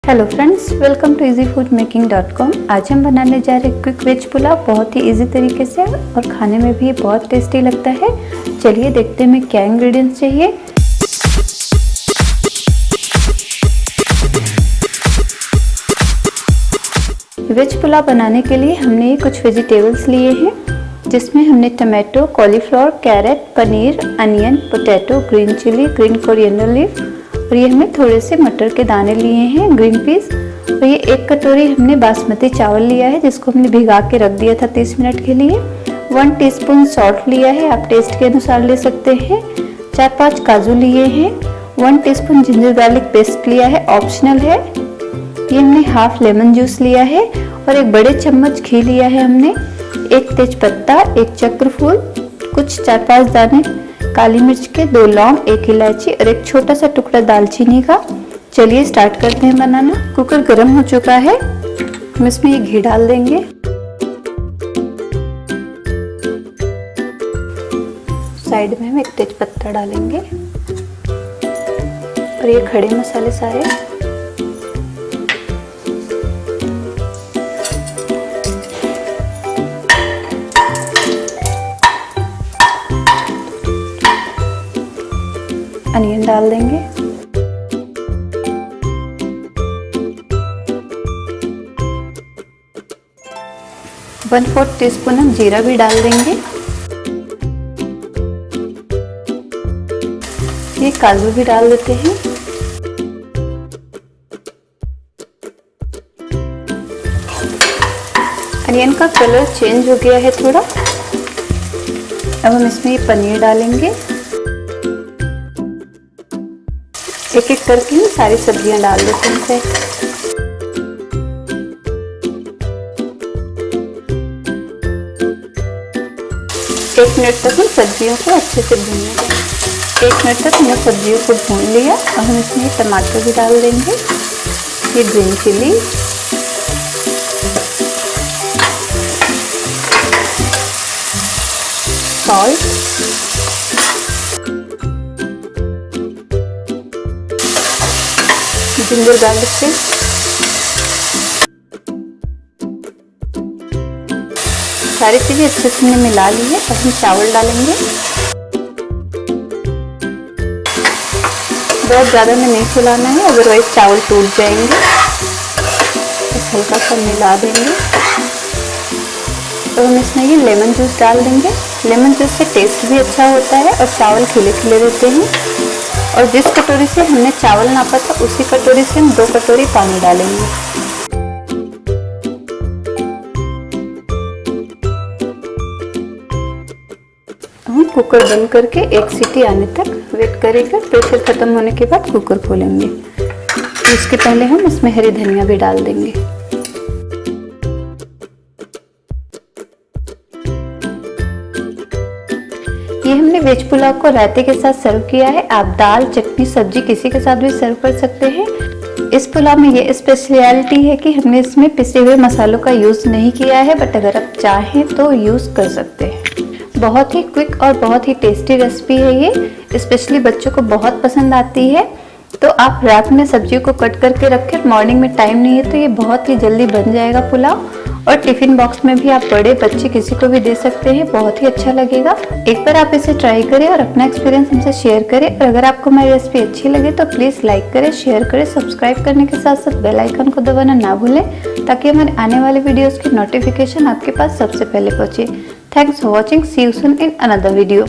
Hello friends, welcome to easyfoodmaking.com। आज हम बनाने जा रहे हैं क्विक वेज पुलाव, बहुत ही इजी तरीके से और खाने में भी बहुत टेस्टी लगता है। चलिए देखते हैं हमें क्या इंग्रेडिएंट्स चाहिए। वेज पुलाव बनाने के लिए हमने कुछ वेजिटेबल्स लिए हैं, जिसमें हमने tomato, cauliflower, carrot, paneer, onion, potato, green chilli, green coriander leaf और ये हमने थोड़े से मटर के दाने लिए हैं, ग्रीन पीस। और ये 1 कटोरी हमने बासमती चावल लिया है, जिसको हमने भिगा के रख दिया था 30 मिनट के लिए। 1 टीस्पून सॉल्ट लिया है, आप टेस्ट के अनुसार ले सकते हैं। 4-5 काजू लिए हैं। 1 टीस्पून जिंजर गार्लिक पेस्ट लिया है, ऑप्शनल है। ये हमने हाफ लेमन जूस लिया है और 1 बड़े चम्मच घी लिया है हमने। 1 तेज पत्ता, 1 चक्र फूल, कुछ 4-5 दाने काली मिर्च के, 2 लौंग, 1 इलायची और 1 छोटा सा टुकड़ा दालचीनी का। चलिए स्टार्ट करते हैं बनाना। कुकर गर्म हो चुका है, हम इसमें ये घी डाल देंगे। साइड में हम 1 तेज पत्ता डालेंगे और ये खड़े मसाले सारे। अनियन डाल देंगे। वन 1/4 टीस्पून हम जीरा भी डाल देंगे। ये काजू भी डाल देते हैं। अनियन का कलर चेंज हो गया है थोड़ा। अब हम इसमें ये पनीर डालेंगे। एक एक करके सारी सब्जियां डाल देते हैं। 1 मिनट तक हम सब्जियों को अच्छे से भूनेंगे। 1 मिनट तक हमने सब्जियों को भून लिया। अब हम इसमें टमाटर भी डाल देंगे, ये green chilli, salt, ginger garlic paste, सारी चीजें अच्छे से हमने मिला ली है। अब हम चावल डालेंगे। बहुत ज़्यादा में नहीं फुलाना है, अदरवाइज चावल टूट जाएंगे। तो हल्का सा मिला देंगे। तो हम इसमें ये लेमन जूस डाल देंगे। लेमन जूस से टेस्ट भी अच्छा होता है और चावल खिले खिले रहते हैं। और जिस कटोरी से हमने चावल नापा था, उसी कटोरी से हम 2 कटोरी पानी डालेंगे। हम कुकर बंद करके 1 सीटी आने तक वेट करेंगे। प्रेशर खत्म होने के बाद कुकर खोलेंगे। इसके पहले हम इसमें हरी धनिया भी डाल देंगे। ये हमने वेज पुलाव को रायते के साथ सर्व किया है। आप दाल, चटनी, सब्जी किसी के साथ भी सर्व कर सकते हैं। इस पुलाव में ये स्पेशलिटी है कि हमने इसमें पिसे हुए मसालों का यूज़ नहीं किया है, बट अगर आप चाहें तो यूज़ कर सकते हैं। बहुत ही क्विक और बहुत ही टेस्टी रेसिपी है ये, स्पेशली बच्चों को बहुत पसंद आती है। तो आप रात में सब्जियों को कट करके रखें, मॉर्निंग में टाइम नहीं है तो ये बहुत ही जल्दी बन जाएगा पुलाव। और टिफिन बॉक्स में भी आप बड़े बच्चे किसी को भी दे सकते हैं, बहुत ही अच्छा लगेगा। एक बार आप इसे ट्राई करें और अपना एक्सपीरियंस हमसे शेयर करें। और अगर आपको हमारी रेसिपी अच्छी लगे तो प्लीज़ लाइक करें, शेयर करें, सब्सक्राइब करने के साथ साथ बेल आइकन को दबाना ना भूलें, ताकि हमारे आने वाले वीडियोज़ की नोटिफिकेशन आपके पास सबसे पहले पहुँचे। Thanks for watching. See you soon in another video.